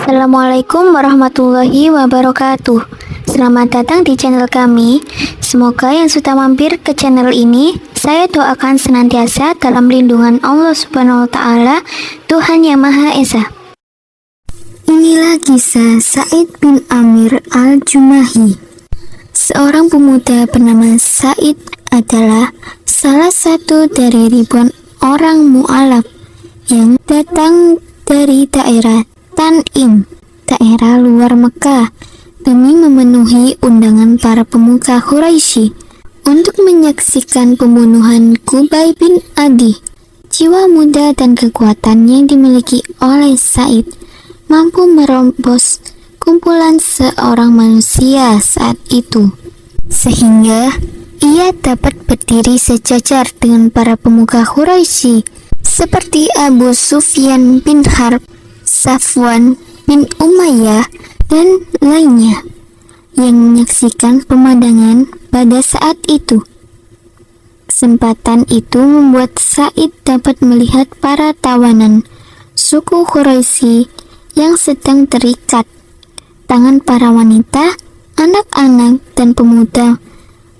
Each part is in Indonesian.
Assalamualaikum warahmatullahi wabarakatuh. Selamat datang di channel kami. Semoga yang sudah mampir ke channel ini, saya doakan senantiasa dalam lindungan Allah Subhanahu wa Ta'ala, Tuhan Yang Maha Esa. Inilah kisah Sa'id bin Amir al-Jumahi. Seorang pemuda bernama Sa'id adalah salah satu dari ribuan orang mu'alaf yang datang dari daerah Tan'im, daerah luar Mekah, demi memenuhi undangan para pemuka Quraisy untuk menyaksikan pembunuhan Qubay bin Adi. Jiwa muda dan kekuatan yang dimiliki oleh Sa'id mampu merombos kumpulan seorang manusia saat itu, sehingga ia dapat berdiri sejajar dengan para pemuka Quraisy seperti Abu Sufyan bin Harb, Safwan bin Umayyah, dan lainnya yang menyaksikan pemandangan pada saat itu. Kesempatan itu membuat Sa'id dapat melihat para tawanan suku Quraisy yang sedang terikat. Tangan para wanita, anak-anak, dan pemuda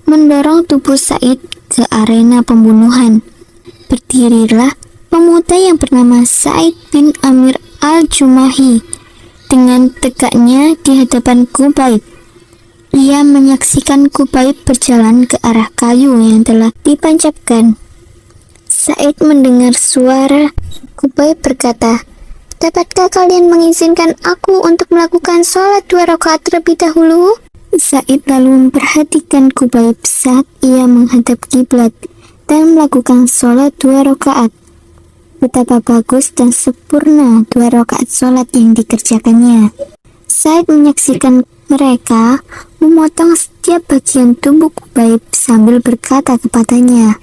mendorong tubuh Sa'id ke arena pembunuhan. Berdirilah pemuda yang bernama Sa'id bin Amir al-Jumahi dengan tegaknya di hadapan Qubay. Ia menyaksikan Qubay berjalan ke arah kayu yang telah ditancapkan. Sa'id mendengar suara Qubay berkata, "Dapatkah kalian mengizinkan aku untuk melakukan sholat 2 rakaat terlebih dahulu?" Sa'id lalu memperhatikan Qubay saat ia menghadap kiblat dan melakukan sholat 2 rakaat. Betapa bagus dan sempurna 2 rakaat sholat yang dikerjakannya. Sa'id menyaksikan mereka memotong setiap bagian tubuh Qubay sambil berkata kepadanya,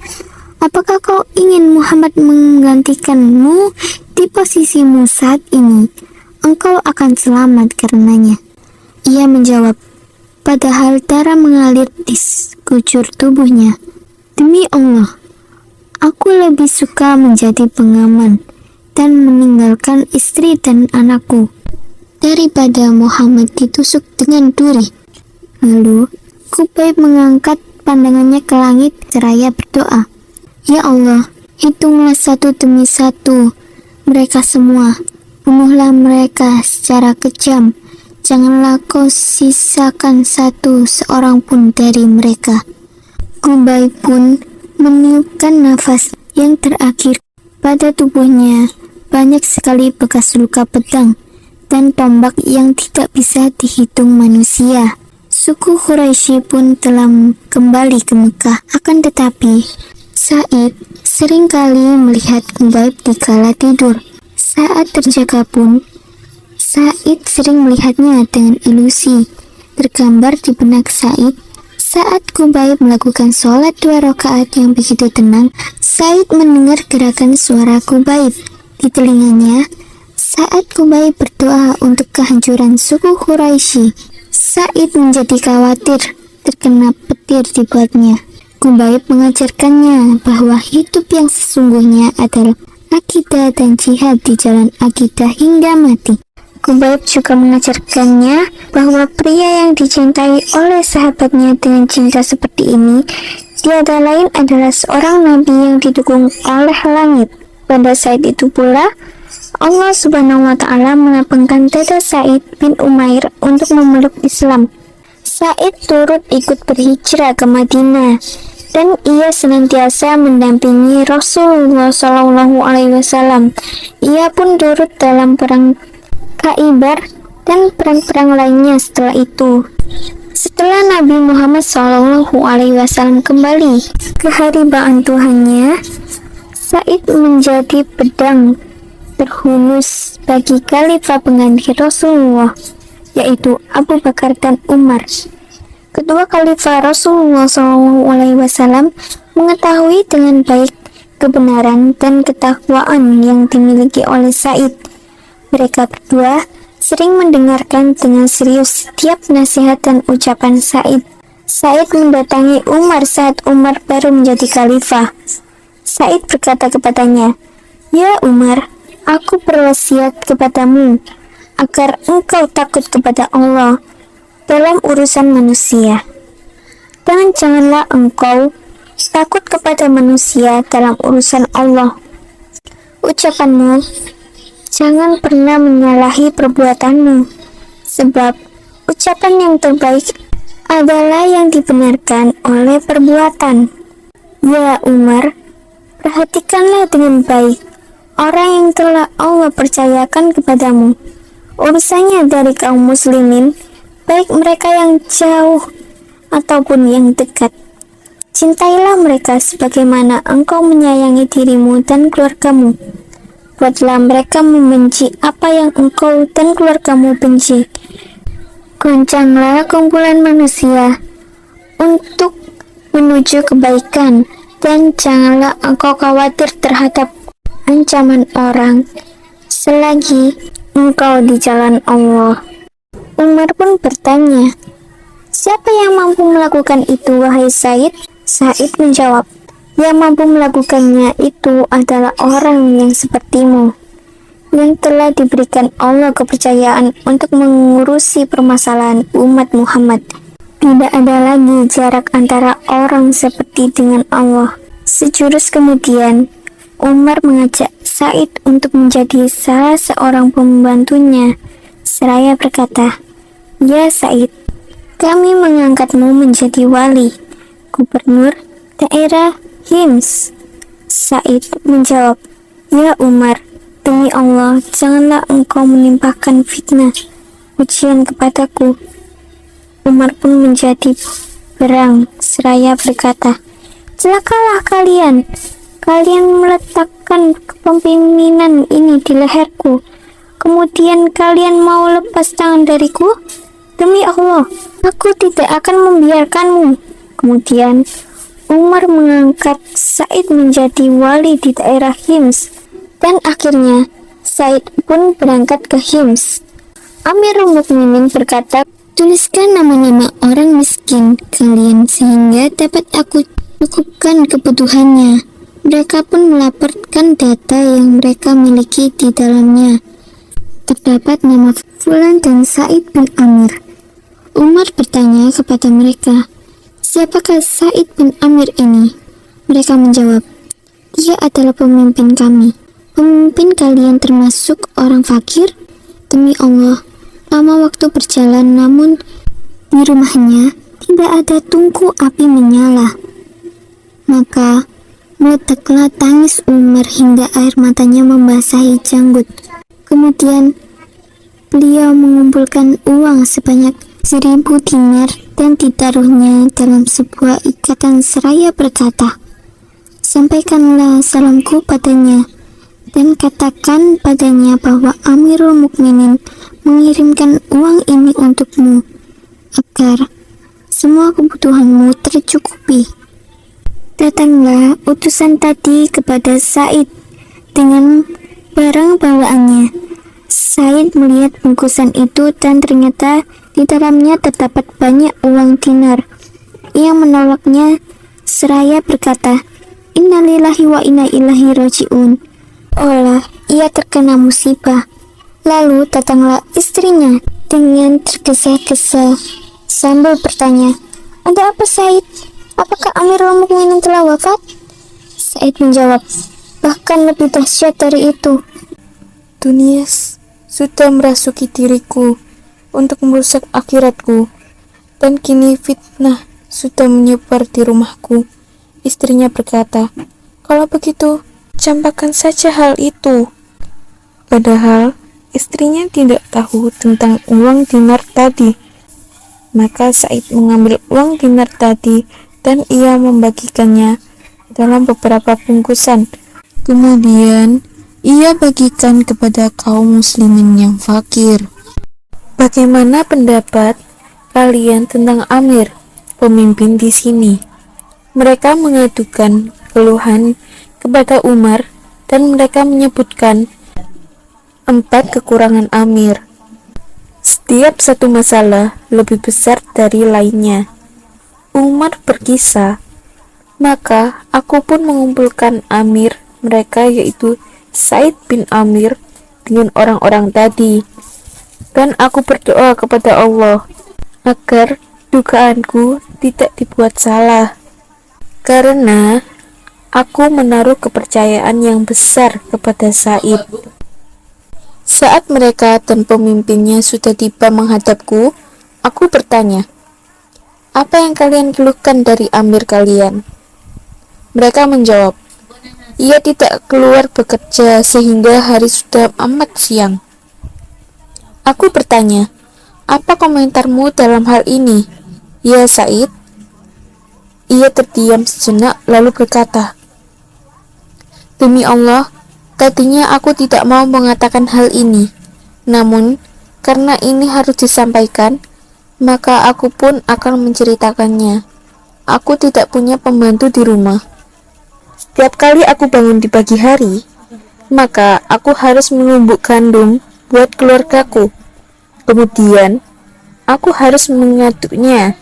"Apakah kau ingin Muhammad menggantikanmu di posisimu saat ini? Engkau akan selamat karenanya." Ia menjawab, padahal darah mengalir di sekujur tubuhnya, "Demi Allah, aku lebih suka menjadi pengaman dan meninggalkan istri dan anakku daripada Muhammad ditusuk dengan duri." Lalu Qubay mengangkat pandangannya ke langit seraya berdoa, "Ya Allah, hitunglah satu demi satu mereka semua, bunuhlah mereka secara kejam, janganlah kau sisakan satu seorang pun dari mereka." Qubay pun meniupkan nafas yang terakhir. Pada tubuhnya banyak sekali bekas luka pedang dan tombak yang tidak bisa dihitung manusia. Suku Quraisy pun telah kembali ke Mekah. Akan tetapi Sa'id seringkali melihat Qubay di kala tidur. Saat terjaga pun Sa'id sering melihatnya dengan ilusi tergambar di benak Sa'id. Saat Qubay melakukan sholat 2 rakaat yang begitu tenang, Sa'id mendengar gerakan suara Qubay di telinganya saat Qubay berdoa untuk kehancuran suku Quraisy. Sa'id menjadi khawatir terkena petir di buatnya. Qubay mengajarkannya bahwa hidup yang sesungguhnya adalah akidah dan jihad di jalan akidah hingga mati. Qubay juga mengajarkannya bahwa pria yang dicintai oleh sahabatnya dengan cinta seperti ini tiada lain adalah seorang nabi yang didukung oleh langit. Pada saat itu pula Allah Subhanahu wa Ta'ala melapangkan dada Sa'id bin Umair untuk memeluk Islam. Sa'id turut ikut berhijrah ke Madinah dan ia senantiasa mendampingi Rasulullah SAW. Ia pun turut dalam perang Khaibar dan perang-perang lainnya setelah itu. Setelah Nabi Muhammad SAW kembali ke haribaan Tuhannya, Sa'id menjadi pedang terhunus bagi khalifah pengganti Rasulullah, yaitu Abu Bakar dan Umar. Kedua khalifah Rasulullah SAW mengetahui dengan baik kebenaran dan ketakwaan yang dimiliki oleh Sa'id. Mereka berdua sering mendengarkan dengan serius setiap nasihat dan ucapan Sa'id. Sa'id mendatangi Umar saat Umar baru menjadi khalifah. Sa'id berkata kepadanya, "Ya Umar, aku berwasiat kepadamu agar engkau takut kepada Allah dalam urusan manusia. Dan janganlah engkau takut kepada manusia dalam urusan Allah. Ucapanmu, jangan pernah menyalahi perbuatanmu, sebab ucapan yang terbaik adalah yang dibenarkan oleh perbuatan. Ya Umar, perhatikanlah dengan baik orang yang telah Allah percayakan kepadamu urusannya dari kaum muslimin, baik mereka yang jauh ataupun yang dekat. Cintailah mereka sebagaimana engkau menyayangi dirimu dan keluargamu. Buatlah mereka membenci apa yang engkau dan keluargamu benci. Goncanglah kumpulan manusia untuk menuju kebaikan, dan janganlah engkau khawatir terhadap ancaman orang selagi engkau di jalan Allah. Umar pun bertanya, siapa yang mampu melakukan itu, wahai Said? Said menjawab, yang mampu melakukannya itu adalah orang yang sepertimu, yang telah diberikan Allah kepercayaan untuk mengurusi permasalahan umat Muhammad. Tidak ada lagi jarak antara orang seperti dengan Allah. Sejurus kemudian, Umar mengajak Said untuk menjadi salah seorang pembantunya, seraya berkata, "Ya Said, kami mengangkatmu menjadi wali, gubernur daerah Hims." Said menjawab, "Ya Umar, demi Allah, janganlah engkau menimpakan fitnah ujian kepadaku." Umar pun menjadi berang, seraya berkata, "Celakalah kalian! Kalian meletakkan kepemimpinan ini di leherku, kemudian kalian mau lepas tangan dariku? Demi Allah, aku tidak akan membiarkanmu." Kemudian Umar mengangkat Said menjadi wali di daerah Hims, dan akhirnya Said pun berangkat ke Hims. Amirul Mukminin berkata, "Tuliskan nama-nama orang miskin kalian sehingga dapat aku cukupkan kebutuhannya." Mereka pun melaporkan data yang mereka miliki di dalamnya. Terdapat nama Fulan dan Said bin Amir. Umar bertanya kepada mereka, "Siapakah Said bin Amir ini?" Mereka menjawab, "Dia adalah pemimpin kami." "Pemimpin kalian termasuk orang fakir?" "Demi Allah, lama waktu berjalan namun di rumahnya tidak ada tungku api menyala." Maka meledaklah tangis Umar hingga air matanya membasahi janggut. Kemudian beliau mengumpulkan uang sebanyak 1.000 dinar dan ditaruhnya dalam sebuah ikatan seraya berkata, "Sampaikanlah salamku padanya dan katakan padanya bahwa Amirul Mukminin mengirimkan uang ini untukmu agar semua kebutuhanmu tercukupi." Datanglah utusan tadi kepada Said dengan barang bawaannya. Said melihat bungkusan itu dan ternyata di dalamnya terdapat banyak uang dinar. Ia menolaknya seraya berkata, "Innalillahi wa inna ilaihi raji'un." Olah, ia terkena musibah. Lalu datanglah istrinya dengan tergesa-gesa sambil bertanya, "Ada apa Said? Apakah Amirul Mukminin telah wafat?" Said menjawab, "Bahkan lebih dahsyat dari itu. Dunia sudah merasuki diriku untuk merusak akhiratku, dan kini fitnah sudah menyebar di rumahku." Istrinya berkata, "Kalau begitu, campakkan saja hal itu." Padahal istrinya tidak tahu tentang uang dinar tadi. Maka Said mengambil uang dinar tadi dan ia membagikannya dalam beberapa bungkusan. Kemudian ia bagikan kepada kaum muslimin yang fakir. Bagaimana pendapat kalian tentang Amir, pemimpin di sini? Mereka mengadukan keluhan kepada Umar dan mereka menyebutkan 4 kekurangan Amir. Setiap satu masalah lebih besar dari lainnya. Umar berkisah, "Maka aku pun mengumpulkan Amir mereka, yaitu Said bin Amir, dengan orang-orang tadi. dan aku berdoa kepada Allah agar dugaanku tidak dibuat salah, karena aku menaruh kepercayaan yang besar kepada Said. Saat mereka dan pemimpinnya sudah tiba menghadapku, aku bertanya, "Apa yang kalian keluhkan dari amir kalian?" Mereka menjawab, "Ia tidak keluar bekerja sehingga hari sudah amat siang." Aku bertanya, "Apa komentarmu dalam hal ini, ya Said?" Ia terdiam sejenak lalu berkata, "Demi Allah, tadinya aku tidak mau mengatakan hal ini. Namun, karena ini harus disampaikan, maka aku pun akan menceritakannya. Aku tidak punya pembantu di rumah. Setiap kali aku bangun di pagi hari, maka aku harus menumbuk gandum buat keluargaku. Kemudian, aku harus mengaduknya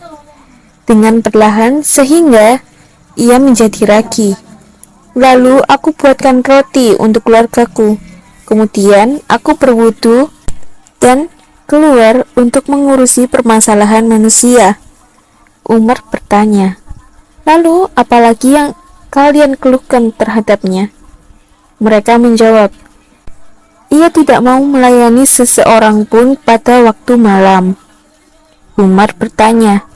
dengan perlahan sehingga ia menjadi ragi. Lalu aku buatkan roti untuk keluargaku. Kemudian aku berwudu dan keluar untuk mengurusi permasalahan manusia." Umar bertanya, "Lalu apalagi yang kalian keluhkan terhadapnya?" Mereka menjawab, "Ia tidak mau melayani seseorang pun pada waktu malam." Umar bertanya,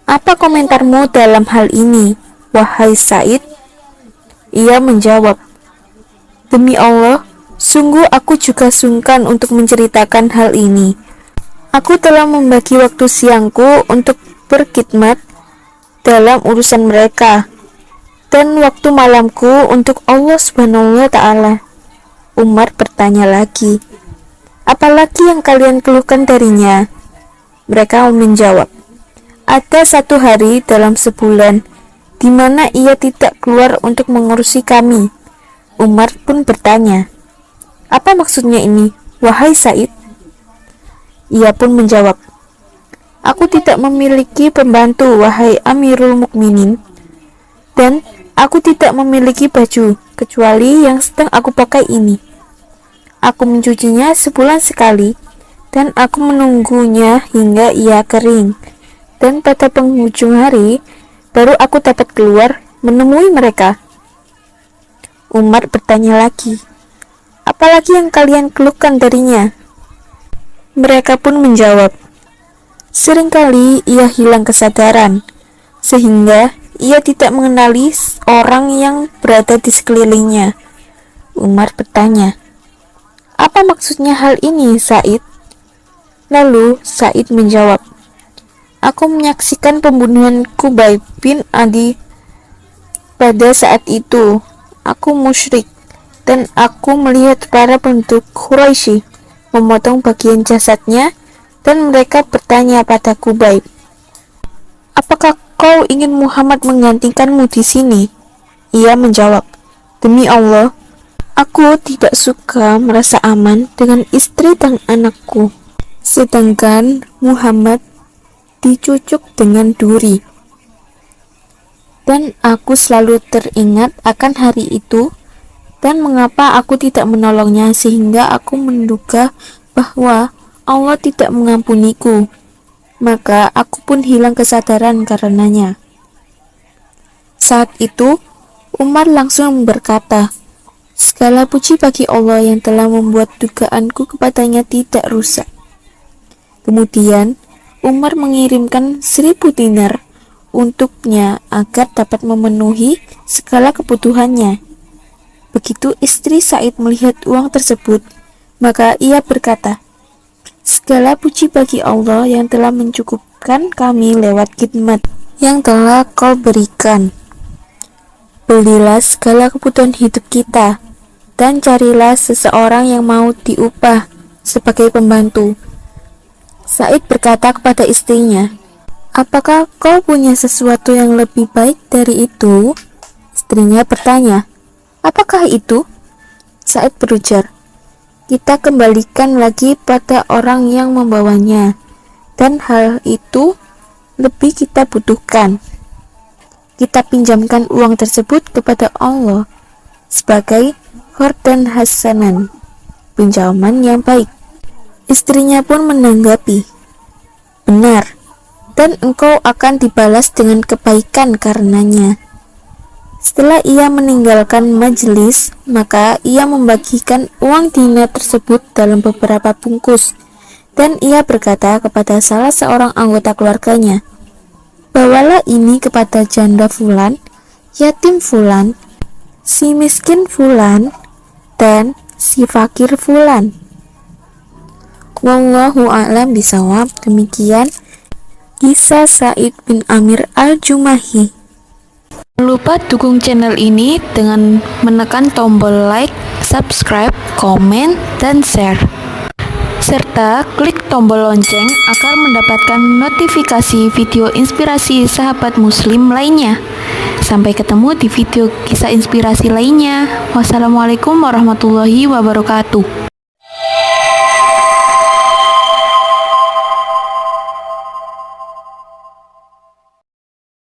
"Apa komentarmu dalam hal ini, wahai Said?" Ia menjawab, "Demi Allah, sungguh aku juga sungkan untuk menceritakan hal ini. Aku telah membagi waktu siangku untuk berkhidmat dalam urusan mereka, dan waktu malamku untuk Allah Subhanahu wa Ta'ala." Umar bertanya lagi, "Apalagi yang kalian keluhkan darinya?" Mereka menjawab, "Ada satu hari dalam sebulan di mana ia tidak keluar untuk mengurusi kami." Umar pun bertanya, "Apa maksudnya ini, wahai Said?" Ia pun menjawab, "Aku tidak memiliki pembantu, wahai Amirul Mukminin, dan aku tidak memiliki baju kecuali yang sedang aku pakai ini. Aku mencucinya sebulan sekali, dan aku menunggunya hingga ia kering, dan pada penghujung hari baru aku dapat keluar menemui mereka." Umar bertanya lagi, "Apalagi yang kalian keluhkan darinya?" Mereka pun menjawab, "Seringkali ia hilang kesadaran, sehingga ia tidak mengenali orang yang berada di sekelilingnya." Umar bertanya, "Apa maksudnya hal ini, Said?" Lalu Said menjawab, "Aku menyaksikan pembunuhan Qubayb bin Adi. Pada saat itu, aku musyrik, dan aku melihat para penduduk Quraisy memotong bagian jasadnya, dan mereka bertanya pada Qubayb, 'Apakah kau ingin Muhammad menggantikanmu di sini?' Ia menjawab, 'Demi Allah, aku tidak suka merasa aman dengan istri dan anakku, sedangkan Muhammad dicucuk dengan duri. Dan aku selalu teringat akan hari itu, dan mengapa aku tidak menolongnya sehingga aku menduga bahwa Allah tidak mengampuniku. Maka aku pun hilang kesadaran karenanya." Saat itu Umar langsung berkata, "Segala puji bagi Allah yang telah membuat dugaanku kepadanya tidak rusak." Kemudian Umar mengirimkan 1000 dinar untuknya agar dapat memenuhi segala kebutuhannya. Begitu istri Said melihat uang tersebut, maka ia berkata, "Segala puji bagi Allah yang telah mencukupkan kami lewat khidmat yang telah Kau berikan. Belilah segala kebutuhan hidup kita, dan carilah seseorang yang mau diupah sebagai pembantu." Said berkata kepada istrinya, "Apakah kau punya sesuatu yang lebih baik dari itu?" Istrinya bertanya, "Apakah itu?" Said berujar, "Kita kembalikan lagi pada orang yang membawanya, dan hal itu lebih kita butuhkan. Kita pinjamkan uang tersebut kepada Allah sebagai qardan hasanan, pinjaman yang baik." Istrinya pun menanggapi, "Benar, dan engkau akan dibalas dengan kebaikan karenanya." Setelah ia meninggalkan majelis, maka ia membagikan uang dinar tersebut dalam beberapa bungkus, dan ia berkata kepada salah seorang anggota keluarganya, "Bawalah ini kepada janda fulan, yatim fulan, si miskin fulan, dan si fakir fulan." Wallahu a'lam bishawab. Demikian kisah Sa'id bin Amir al-Jumahi. Jangan lupa dukung channel ini dengan menekan tombol like, subscribe, komen, dan share. Serta klik tombol lonceng agar mendapatkan notifikasi video inspirasi sahabat muslim lainnya. Sampai ketemu di video kisah inspirasi lainnya. Wassalamualaikum warahmatullahi wabarakatuh.